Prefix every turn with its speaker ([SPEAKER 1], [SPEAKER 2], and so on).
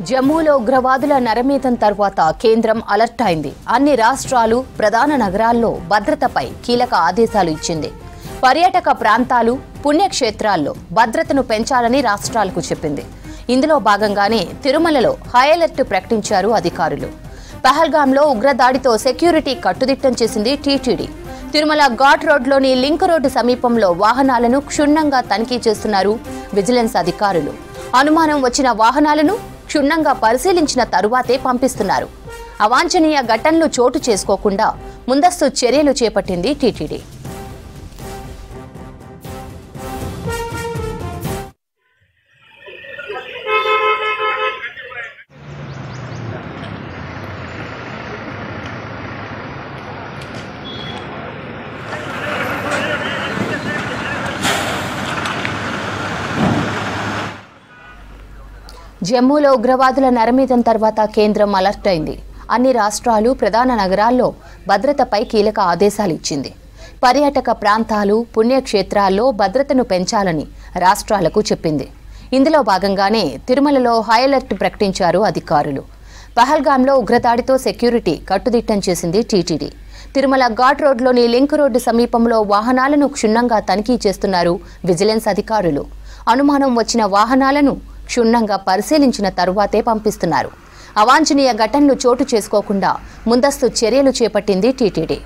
[SPEAKER 1] జమ్మూలో ఉగ్రవాదుల నరమేధం తర్వాత కేంద్రం అలర్ట్ అయింది. అన్ని రాష్ట్రాలు, ప్రధాన నగరాల్లో భద్రతపై కీలక ఆదేశాలు ఇచ్చింది. పర్యాటక ప్రాంతాలు, పుణ్యక్షేత్రాల్లో భద్రతను పెంచాలని రాష్ట్రాలకు చెప్పింది. ఇందులో భాగంగానే తిరుమలలో హై అలర్ట్ ప్రకటించారు అధికారులు. పహల్గాంలో ఉగ్రదాడితో సెక్యూరిటీ కట్టుదిట్టం చేసింది టీటీడీ. తిరుమల ఘాట్ రోడ్లోని లింక్ రోడ్డు సమీపంలో వాహనాలను క్షుణ్ణంగా తనిఖీ చేస్తున్నారు విజిలెన్స్ అధికారులు. అనుమానం వచ్చిన వాహనాలను క్షుణ్ణంగా పరిశీలించిన తరువాతే పంపిస్తున్నారు. అవాంఛనీయ ఘటనలు చోటు చేసుకోకుండా ముందస్తు చర్యలు చేపట్టింది టీటీడీ. జమ్మూలో ఉగ్రవాదుల నరమేధం తర్వాత కేంద్రం అలర్ట్ అయింది. అన్ని రాష్ట్రాలు, ప్రధాన నగరాల్లో భద్రతపై కీలక ఆదేశాలు ఇచ్చింది. పర్యాటక ప్రాంతాలు, పుణ్యక్షేత్రాల్లో భద్రతను పెంచాలని రాష్ట్రాలకు చెప్పింది. ఇందులో భాగంగానే తిరుమలలో హై అలర్ట్ ప్రకటించారు అధికారులు. పహల్గాంలో ఉగ్రదాడితో సెక్యూరిటీ కట్టుదిట్టం చేసింది టీటీడీ. తిరుమల ఘాట్ రోడ్లోని లింక్ రోడ్డు సమీపంలో వాహనాలను క్షుణ్ణంగా తనిఖీ చేస్తున్నారు విజిలెన్స్ అధికారులు. అనుమానం వచ్చిన వాహనాలను క్షుణ్ణంగా పరిశీలించిన తరువాతే పంపిస్తున్నారు. అవాంఛనీయ ఘటనలు చోటు చేసుకోకుండా ముందస్తు చర్యలు చేపట్టింది టీటీడీ.